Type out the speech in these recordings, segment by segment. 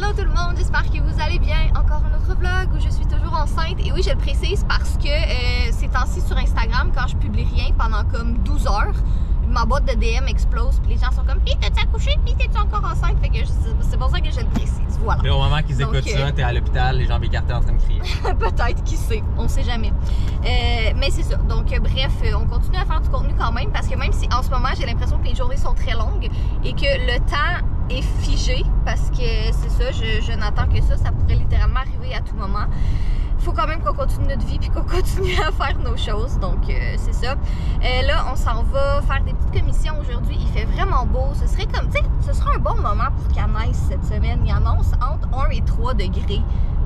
Hello tout le monde, j'espère que vous allez bien. Encore un autre vlog où je suis toujours enceinte. Et oui, je le précise parce que ces temps-ci sur Instagram, quand je publie rien pendant comme 12 heures, ma boîte de DM explose. Puis les gens sont comme, pis t'as-tu accouché? Pis t'es-tu encore enceinte? Fait que c'est pour ça que je le précise. Voilà. Et au moment qu'ils écoutent ça, t'es à l'hôpital, les jambes écartées en train de crier. Peut-être, qui sait, on sait jamais. Mais c'est ça. Donc, bref, on continue à faire du contenu quand même parce que même si en ce moment, j'ai l'impression que les journées sont très longues et que le temps est figé parce que c'est ça, je n'attends que ça pourrait littéralement arriver à tout moment. Il faut quand même qu'on continue notre vie puis qu'on continue à faire nos choses, donc c'est ça. Là, on s'en va faire des petites commissions aujourd'hui, il fait vraiment beau, ce serait comme, tu sais, ce sera un bon moment pour qu'il neige cette semaine. Il annonce entre 1 et 3 degrés.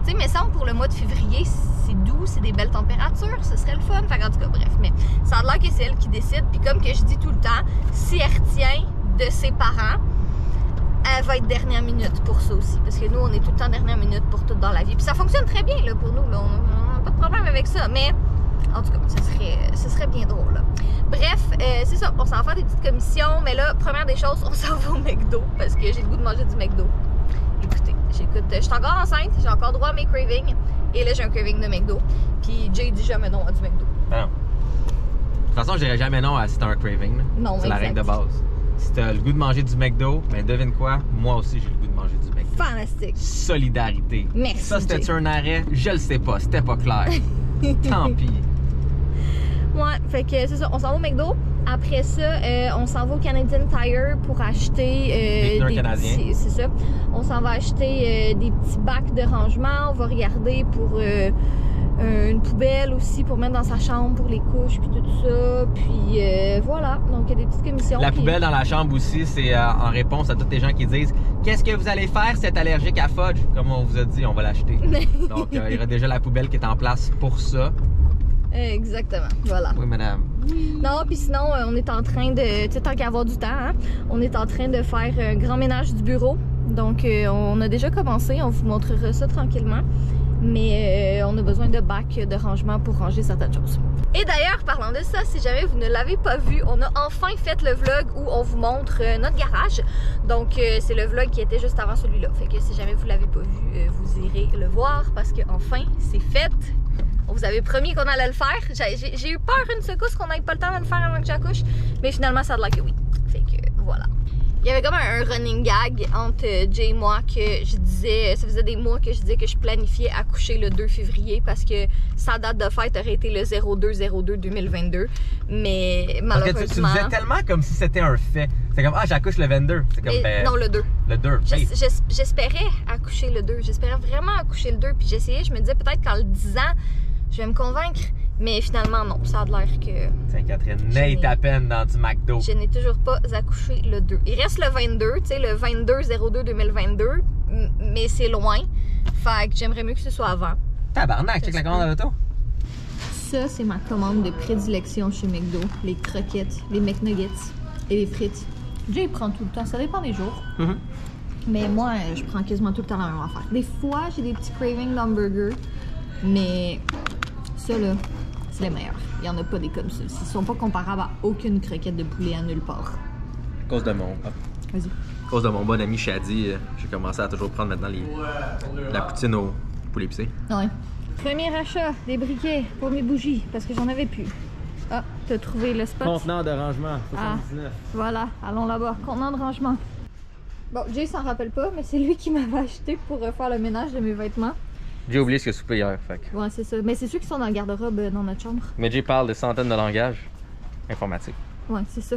Tu sais, mais ça, pour le mois de février, c'est doux, c'est des belles températures, ce serait le fun. Fait en tout cas, bref, mais ça a l'air que c'est elle qui décide, puis comme que je dis tout le temps, si elle retient de ses parents, elle va être dernière minute pour ça aussi. Parce que nous, on est tout le temps dernière minute pour tout dans la vie. Puis ça fonctionne très bien là, pour nous. Là. On n'a pas de problème avec ça. Mais en tout cas, ce serait bien drôle. Là. Bref, c'est ça. On s'en va faire des petites commissions. Mais là, première des choses, on s'en va au McDo. Parce que j'ai le goût de manger du McDo. Écoutez, je suis encore enceinte. J'ai encore droit à mes cravings. Et là, j'ai un craving de McDo. Puis Jay dit jamais non à du McDo. Non. De toute façon, je dirais jamais non à si t'as un craving. Non, c'est la règle de base. Si t'as le goût de manger du McDo, ben devine quoi? Moi aussi, j'ai le goût de manger du McDo. Fantastique. Solidarité. Merci. Ça, c'était un arrêt? Je le sais pas. C'était pas clair. Tant pis. Ouais, fait que c'est ça. On s'en va au McDo. Après ça, on s'en va au Canadian Tire pour acheter des petits, c'est ça. On s'en va acheter des petits bacs de rangement. On va regarder pour une poubelle aussi pour mettre dans sa chambre pour les couches puis tout ça. Puis voilà, donc il y a des petites commissions. La poubelle dans la chambre aussi, c'est en réponse à tous les gens qui disent « Qu'est-ce que vous allez faire si vous êtes allergique à fudge? » Comme on vous a dit, on va l'acheter. Donc il y aura déjà la poubelle qui est en place pour ça. Exactement, voilà. Oui, madame. Non, puis sinon, on est en train de, tu sais, tant qu'à avoir du temps, hein, on est en train de faire un grand ménage du bureau. Donc, on a déjà commencé, on vous montrera ça tranquillement. Mais on a besoin de bacs de rangement pour ranger certaines choses. Et d'ailleurs, parlant de ça, si jamais vous ne l'avez pas vu, on a enfin fait le vlog où on vous montre notre garage. Donc, c'est le vlog qui était juste avant celui-là. Fait que si jamais vous l'avez pas vu, vous irez le voir parce que enfin, c'est fait. On vous avait promis qu'on allait le faire. J'ai eu peur une secousse qu'on n'ait pas le temps de le faire avant que j'accouche. Mais finalement, ça a l'air que oui. Fait que voilà. Il y avait comme un running gag entre Jay et moi que je disais, ça faisait des mois que je disais que je planifiais accoucher le 2 février parce que sa date de fête aurait été le 02/02/2022. Mais malheureusement... Parce que tu disais tellement comme si c'était un fait. C'est comme, ah, j'accouche le 22. C'est comme, non, le 2. Le 2. J'espérais accoucher le 2. J'espérais vraiment accoucher le 2. Puis j'essayais, je me disais peut-être qu'en le disant, je vais me convaincre. Mais finalement, non. Ça a l'air que... Tiens, Catherine, n'aie ta peine dans du McDo. Je n'ai toujours pas accouché le 2. Il reste le 22, tu sais, le 22/02/2022. Mais c'est loin. Fait que j'aimerais mieux que ce soit avant. Tabarnak, check la commande à l'auto. Ça, c'est ma commande de prédilection chez McDo. Les croquettes, les McNuggets et les frites. Jay prend tout le temps. Ça dépend des jours. Mais moi, je prends quasiment tout le temps la même affaire. Des fois, j'ai des petits cravings d'hamburger. Mais ça, là... c'est les meilleurs. Il n'y en a pas des comme ça. Ils sont pas comparables à aucune croquette de poulet à nulle part. À cause de Vas-y. À cause de mon bon ami Shadi, j'ai commencé à toujours prendre maintenant la poutine au poulet épicé. Ouais. Premier achat, des briquets pour mes bougies, parce que j'en avais plus. Ah, t'as trouvé le spot? Contenant de rangement, 79. Voilà, allons là-bas. Contenant de rangement. Bon, Jay s'en rappelle pas, mais c'est lui qui m'avait acheté pour faire le ménage de mes vêtements. J'ai oublié ce que soupé hier, fait que... Ouais, c'est ça. Mais c'est ceux qui sont dans le garde-robe dans notre chambre. Mais Jay parle de centaines de langages informatiques. Ouais, c'est ça.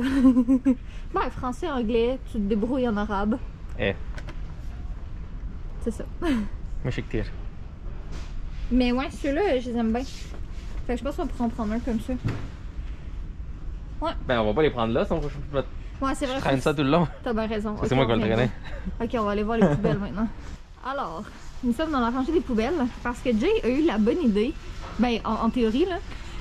Ben, français, anglais, tu te débrouilles en arabe. C'est ça. Moi, je sais que t'es... Mais ouais, ceux-là, je les aime bien. Fait que je pense qu'on pourrait en prendre un comme ça. Ouais. Ben, on va pas les prendre là, sinon ouais, c'est vrai. Je traîne ça tout le long. T'as bien raison. C'est moi qui vais le traîner. Ok, on va aller voir les poubelles maintenant. Alors, nous sommes dans la rangée des poubelles parce que Jay a eu la bonne idée, ben en théorie là,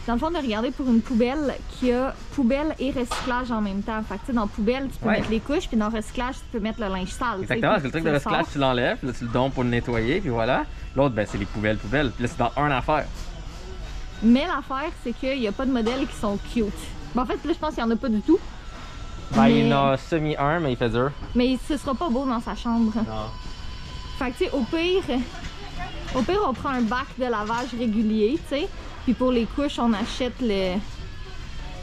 dans le fond de regarder pour une poubelle qui a poubelle et recyclage en même temps. Fait que tu sais, dans poubelle, tu peux mettre les couches, puis dans recyclage, tu peux mettre le linge sale. Exactement, parce que le truc de recyclage, tu l'enlèves, puis là tu le donnes pour le nettoyer, puis voilà. L'autre, ben c'est les poubelles. Puis là, c'est dans un affaire. Mais l'affaire, c'est qu'il n'y a pas de modèles qui sont cute. Ben, en fait, là, je pense qu'il n'y en a pas du tout. Ben, il y en a semi-un, mais il fait dur. Mais ce sera pas beau dans sa chambre. Non. Fait que tu sais, au pire, on prend un bac de lavage régulier, tu sais. Puis pour les couches, on achète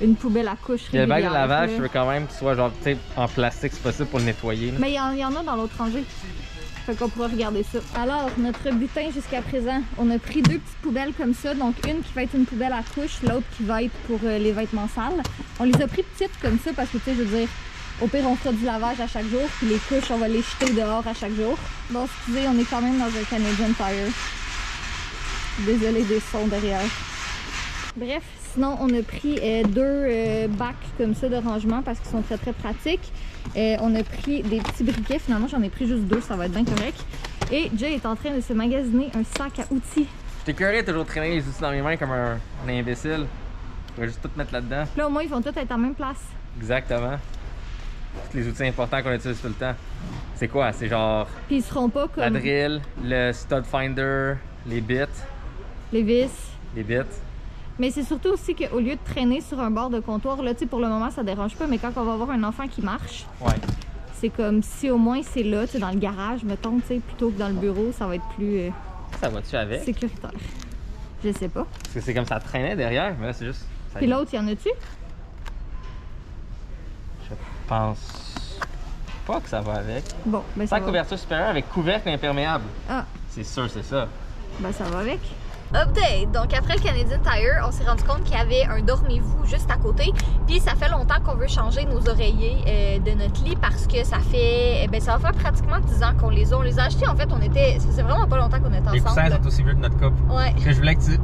une poubelle à couches régulière. Le bac de lavage, je veux quand même qu'il soit genre, tu sais, en plastique, c'est possible pour le nettoyer. Là. Mais il y en a dans l'autre rangée. Fait qu'on pourra regarder ça. Alors, notre butin jusqu'à présent, on a pris 2 petites poubelles comme ça. Donc, une qui va être une poubelle à couches, l'autre qui va être pour les vêtements sales. On les a pris petites comme ça parce que, tu sais, je veux dire, au pire, on fera du lavage à chaque jour. Puis les couches, on va les jeter dehors à chaque jour. Bon, excusez, on est quand même dans un Canadian Tire. Désolée des sons derrière. Bref, sinon, on a pris 2 bacs comme ça de rangement parce qu'ils sont très, très pratiques. On a pris des petits briquets. Finalement, j'en ai pris juste 2, ça va être bien correct. Et Jay est en train de se magasiner un sac à outils. J'étais curieux de toujours traîner les outils dans mes mains comme un imbécile. Je vais juste tout mettre là-dedans. Là, au moins, ils vont tous être en même place. Exactement. Tous les outils importants qu'on utilise tout le temps. C'est quoi? C'est genre... Puis ils seront pas comme... La drill, le stud finder, les bits. Les vis. Les bits. Mais c'est surtout aussi qu'au lieu de traîner sur un bord de comptoir, là, tu sais, pour le moment, ça dérange pas, mais quand on va avoir un enfant qui marche, ouais. C'est comme si au moins c'est là, tu sais, dans le garage, mettons, tu sais, plutôt que dans le bureau, ça va être plus ça va-tu avec? Sécuritaire. Je sais pas. Parce que c'est comme ça traînait derrière, mais là, c'est juste... Puis l'autre, y en a-tu? Je pense pas que ça va avec. Bon, ben ça Pas va. couverture supérieure avec couvercle imperméable. Ah. C'est sûr, c'est ça. Ben ça va avec. Update! Donc après le Canadian Tire, on s'est rendu compte qu'il y avait un dormez-vous juste à côté. Puis ça fait longtemps qu'on veut changer nos oreillers de notre lit parce que ça fait... Ben ça va faire pratiquement 10 ans qu'on les a. On les a achetés en fait, ça faisait vraiment pas longtemps qu'on était ensemble. Les coussins sont aussi vieux de notre couple. Ouais. Parce que je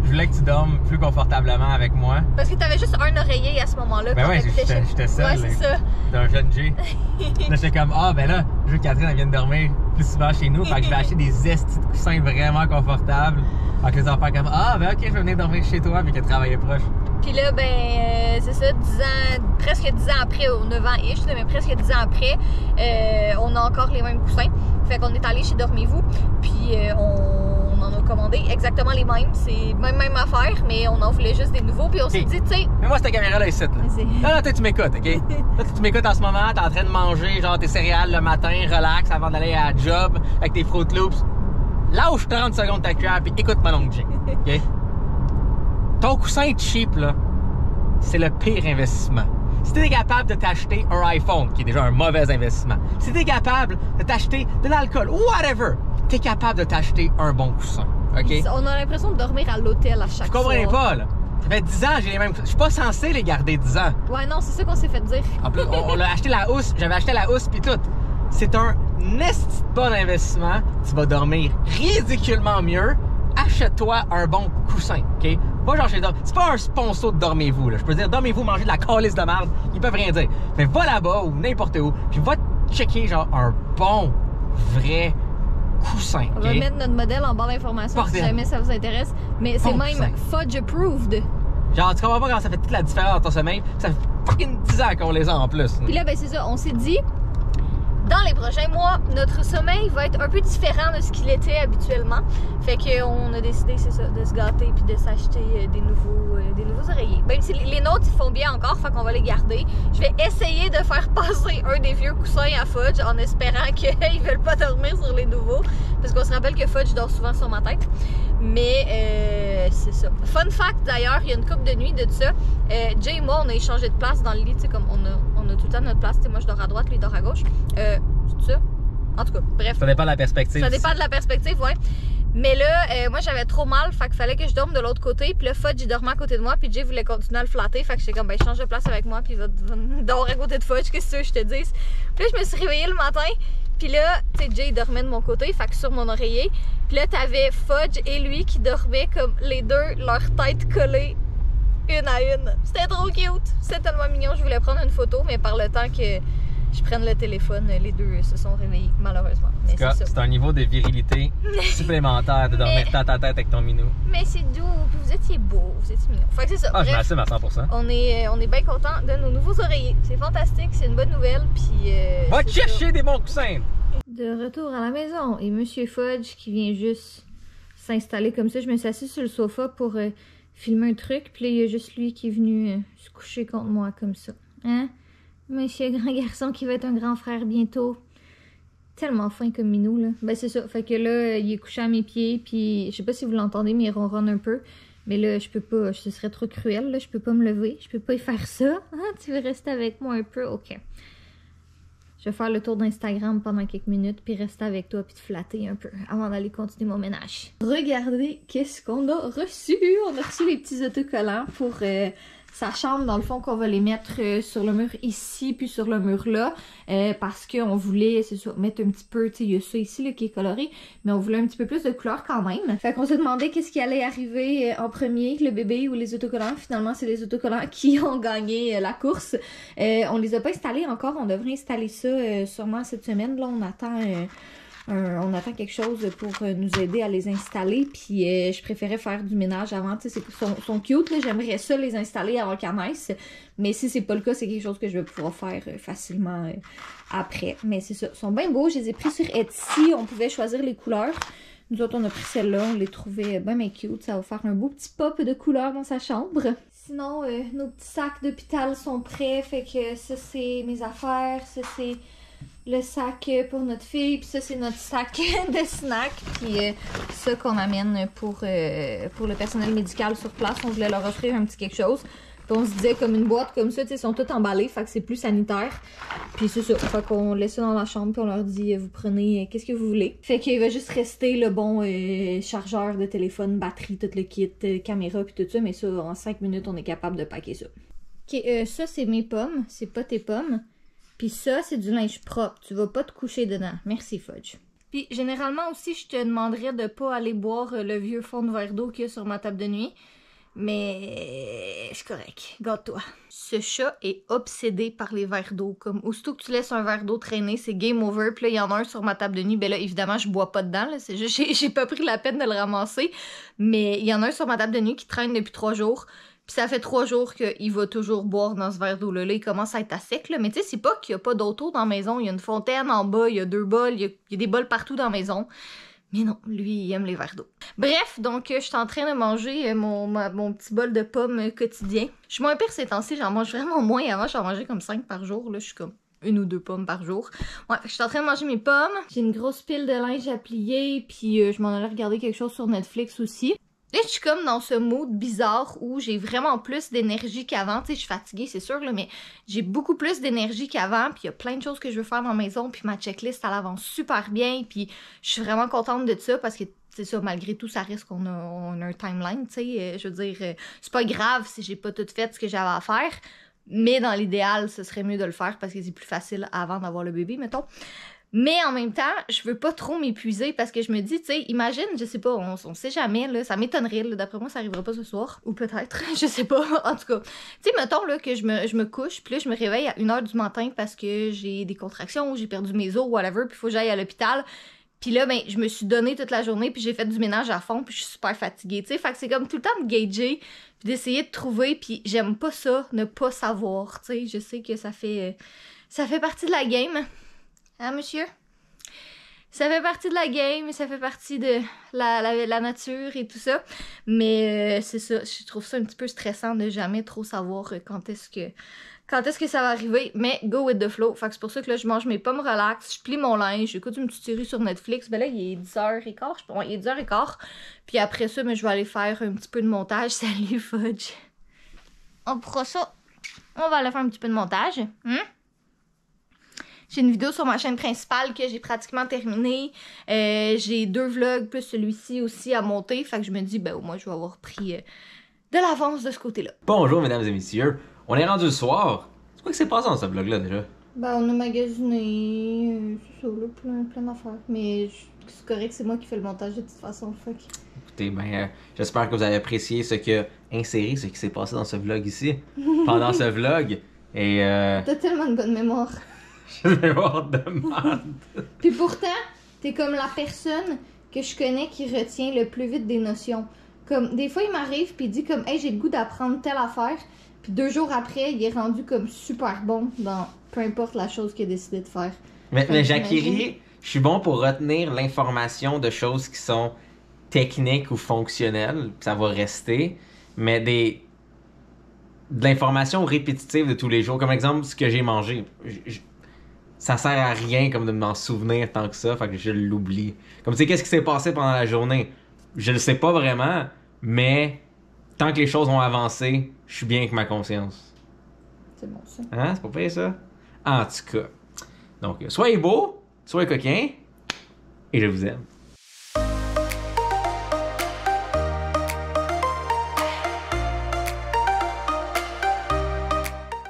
voulais que tu dormes plus confortablement avec moi. Parce que t'avais juste un oreiller à ce moment-là. Ben ouais, j'étais seul. Ouais, c'est ça. D'un jeune G. Là, j'étais comme, ben là, je veux que Catherine elle vienne dormir plus souvent chez nous. Fait que je vais acheter des estis de coussins vraiment confortables. Fait que les enfants comme, ben ok, je vais venir dormir chez toi, puis qu'elle travaillait proche. Puis là, c'est ça, 10 ans, presque 10 ans après, ou 9 ans-ish, mais presque 10 ans après, on a encore les mêmes coussins. Fait qu'on est allé chez Dormez-vous, puis on en a commandé exactement les mêmes. C'est même affaire, mais on en voulait juste des nouveaux. Puis on s'est dit, tu sais. Mais moi, cette caméra-là ici. Là, tu m'écoutes, ok? Là, tu m'écoutes en ce moment, t'es en train de manger, genre, tes céréales le matin, relax, avant d'aller à la job, avec tes Fruit Loops. Lâche 30 secondes ta cuillère, puis écoute mon oncle Jay, ok? Ton coussin cheap, là, c'est le pire investissement. Si t'es capable de t'acheter un iPhone, qui est déjà un mauvais investissement, si t'es capable de t'acheter de l'alcool, whatever, t'es capable de t'acheter un bon coussin, ok? On a l'impression de dormir à l'hôtel à chaque fois. Je comprenais pas, là. Ça fait 10 ans, j'ai les mêmes... Je suis pas censé les garder 10 ans. Ouais, non, c'est ça qu'on s'est fait dire. En plus, on a acheté la housse, j'avais acheté la housse pis tout. C'est un esti de bon investissement. Tu vas dormir ridiculement mieux. Achète-toi un bon coussin, OK? Pas genre chez c'est pas un sponsor de Dormez-vous, là. Je peux dire, Dormez-vous, manger de la calice de merde. Ils peuvent rien dire. Mais va là-bas ou n'importe où, puis va checker genre un bon, vrai coussin, On va mettre notre modèle en barre d'informations si jamais ça vous intéresse. Mais c'est même coussin. fudge approved. Genre, tu comprends pas quand ça fait toute la différence dans ton sommeil? Ça fait fucking 10 ans qu'on les a en plus. Puis là, c'est ça, on s'est dit, dans les prochains mois, notre sommeil va être un peu différent de ce qu'il était habituellement. Fait qu'on a décidé, c'est ça, de se gâter puis de s'acheter des nouveaux oreillers. Même si les nôtres, ils font bien encore, fait qu'on va les garder. Je vais essayer de faire passer un des vieux coussins à Fudge en espérant qu'ils veulent pas dormir sur les nouveaux. Parce qu'on se rappelle que Fudge dort souvent sur ma tête. Mais c'est ça. Fun fact d'ailleurs, il y a une couple de nuits de ça. Jay et moi, on a échangé de place dans le lit, tu sais, comme on a tout le temps notre place. Moi, je dors à droite, lui, il dort à gauche. C'est ça? En tout cas, bref. Ça dépend de la perspective. Ça dépend de la perspective, ouais. Mais là, moi, j'avais trop mal, fait qu'il fallait que je dorme de l'autre côté. Puis le Fudge, il dormait à côté de moi, puis Jay voulait continuer à le flatter. Fait que j'étais comme, ben, change de place avec moi, puis il va dormir à côté de Fudge, qu'est-ce que je te dise? Puis là, je me suis réveillée le matin. Puis là, tu sais, Jay il dormait de mon côté, fait que sur mon oreiller. Puis là, t'avais Fudge et lui qui dormaient comme les deux, leurs têtes collées une à une. C'était trop cute. C'était tellement mignon. Je voulais prendre une photo, mais par le temps que je prenne le téléphone, les deux se sont réveillés, malheureusement. Mais c'est un niveau de virilité supplémentaire de dormir tête à tête avec ton minou. Mais c'est doux, puis vous étiez beau, vous étiez mignon. Fait que c'est ça. Ah, bref, je m'assume à 100%. on est bien contents de nos nouveaux oreillers. C'est fantastique, c'est une bonne nouvelle, puis... Va chercher des bons coussins! De retour à la maison, et Monsieur Fudge qui vient juste s'installer comme ça. Je me suis assise sur le sofa pour filmer un truc, puis là, il y a juste lui qui est venu se coucher contre moi comme ça. Hein? Monsieur grand garçon qui va être un grand frère bientôt. tellement fin comme minou, là. Ben, c'est ça. Fait que là, il est couché à mes pieds, puis je sais pas si vous l'entendez, mais il ronronne un peu. Mais là, je peux pas, ce serait trop cruel, là. Je peux pas me lever. Je peux pas y faire ça. Ah, tu veux rester avec moi un peu? OK. Je vais faire le tour d'Instagram pendant quelques minutes, puis rester avec toi, puis te flatter un peu, avant d'aller continuer mon ménage. Regardez qu'est-ce qu'on a reçu! On a reçu les petits autocollants pour sa chambre, dans le fond, qu'on va les mettre sur le mur ici, puis sur le mur là, parce qu'on voulait, c'est ça, mettre un petit peu, tu sais, il y a ça ici là, qui est coloré, mais on voulait un petit peu plus de couleur quand même. Fait qu'on se demandait qu'est-ce qui allait arriver en premier, le bébé ou les autocollants. Finalement, c'est les autocollants qui ont gagné la course. On les a pas installés encore, on devrait installer ça sûrement cette semaine. Là, on attend quelque chose pour nous aider à les installer, puis je préférais faire du ménage avant, tu sais, sont cute, là, j'aimerais ça les installer avant qu'elles naissent, mais si c'est pas le cas, c'est quelque chose que je vais pouvoir faire facilement après. Mais c'est ça, ils sont bien beaux, je les ai pris sur Etsy, on pouvait choisir les couleurs. Nous autres, on a pris celle-là, on les trouvait bien cute, ça va faire un beau petit pop de couleurs dans sa chambre. Sinon, nos petits sacs d'hôpital sont prêts, fait que ça c'est mes affaires, ça c'est le sac pour notre fille, puis ça c'est notre sac de snack, puis ça qu'on amène pour le personnel médical sur place. On voulait leur offrir un petit quelque chose, puis on se disait comme une boîte comme ça, tu sais, ils sont tous emballés, fait que c'est plus sanitaire, puis c'est ça, fait qu'on laisse ça dans la chambre, puis on leur dit vous prenez qu'est-ce que vous voulez. Fait qu'il va juste rester le bon chargeur de téléphone, batterie, tout le kit, caméra, puis tout ça, mais ça en 5 minutes on est capable de packer ça. Ok, ça c'est mes pommes, c'est pas tes pommes. Puis ça, c'est du linge propre. Tu vas pas te coucher dedans. Merci, Fudge. Puis généralement aussi, je te demanderais de pas aller boire le vieux fond de verre d'eau qu'il y a sur ma table de nuit. Mais c'est correct. Garde-toi. Ce chat est obsédé par les verres d'eau. Comme aussitôt que tu laisses un verre d'eau traîner, c'est game over. Puis là, il y en a un sur ma table de nuit. Ben là, évidemment, je bois pas dedans. C'est juste, j'ai pas pris la peine de le ramasser. Mais il y en a un sur ma table de nuit qui traîne depuis 3 jours. Puis ça fait 3 jours qu'il va toujours boire dans ce verre d'eau-là. Là, il commence à être à sec, là. Mais tu sais, c'est pas qu'il y a pas d'autre eau dans la maison. Il y a une fontaine en bas, il y a 2 bols, il y a des bols partout dans la maison. Mais non, lui, il aime les verres d'eau. Bref, donc, je suis en train de manger mon petit bol de pommes quotidien. Je suis moins pire ces temps-ci, j'en mange vraiment moins. Avant, j'en mangeais comme 5 par jour. Là, je suis comme 1 ou 2 pommes par jour. Ouais, je suis en train de manger mes pommes. J'ai une grosse pile de linge à plier. Puis, je m'en allais regarder quelque chose sur Netflix aussi. Là, je suis comme dans ce mood bizarre où j'ai vraiment plus d'énergie qu'avant. Tu sais, je suis fatiguée, c'est sûr, là, mais j'ai beaucoup plus d'énergie qu'avant. Puis il y a plein de choses que je veux faire dans la maison. Puis ma checklist, elle avance super bien. Puis je suis vraiment contente de ça parce que, c'est ça, malgré tout, ça risque qu'on a un timeline, tu sais. Je veux dire, c'est pas grave si j'ai pas tout fait ce que j'avais à faire. Mais dans l'idéal, ce serait mieux de le faire parce que c'est plus facile avant d'avoir le bébé, mettons. Mais en même temps, je veux pas trop m'épuiser parce que je me dis, tu sais, imagine, je sais pas, on sait jamais, là, ça m'étonnerait, d'après moi, ça arrivera pas ce soir. Ou peut-être, je sais pas, en tout cas. Tu sais, mettons, là, que je me couche, puis là, je me réveille à 1h du matin parce que j'ai des contractions ou j'ai perdu mes os, whatever, puis faut que j'aille à l'hôpital. Puis là, ben, je me suis donnée toute la journée, puis j'ai fait du ménage à fond, puis je suis super fatiguée, tu sais. Fait que c'est comme tout le temps de gager, puis d'essayer de trouver, puis j'aime pas ça, ne pas savoir, tu sais. Je sais que ça fait partie de la game. Hein, monsieur? Ça fait partie de la game, ça fait partie de la nature et tout ça. Mais c'est ça, je trouve ça un petit peu stressant de jamais trop savoir quand est-ce que ça va arriver. Mais go with the flow. Fait que c'est pour ça que là, je mange mes pommes relax, je plie mon linge, j'écoute une petite série sur Netflix. Ben là, il est 10h15, je pense. Ouais, il est 10h15. Puis après ça, je vais aller faire un petit peu de montage. Salut, Fudge. On fera ça. On va aller faire un petit peu de montage. J'ai une vidéo sur ma chaîne principale que j'ai pratiquement terminée. J'ai 2 vlogs plus celui-ci aussi à monter. Fait que je me dis, ben au moins je vais avoir pris de l'avance de ce côté-là. Bonjour mesdames et messieurs. On est rendu le soir. C'est quoi qui s'est passé dans ce vlog-là déjà? Ben on a magasiné, c'est ça là, plein d'affaires. Mais c'est correct, c'est moi qui fais le montage de toute façon. Fait que... Écoutez, ben j'espère que vous avez apprécié ce qui s'est passé dans ce vlog ici. Pendant ce vlog. Et T'as tellement de bonne mémoire. Je vais voir de merde. Puis pourtant, t'es comme la personne que je connais qui retient le plus vite des notions. Comme, des fois, il m'arrive puis il dit comme, hey, j'ai le goût d'apprendre telle affaire. Puis 2 jours après, il est rendu comme super bon dans peu importe la chose qu'il a décidé de faire. Mais Jacquerie, je suis bon pour retenir l'information de choses qui sont techniques ou fonctionnelles. Ça va rester. Mais de l'information répétitive de tous les jours. Comme exemple, ce que j'ai mangé. ça sert à rien comme de m'en souvenir tant que ça, fait que je l'oublie. Comme tu sais, qu'est-ce qui s'est passé pendant la journée? Je le sais pas vraiment, mais tant que les choses ont avancé, je suis bien avec ma conscience. C'est bon, ça. Hein? C'est pas pire, ça? En tout cas. Donc, soyez beaux, soyez coquins, et je vous aime.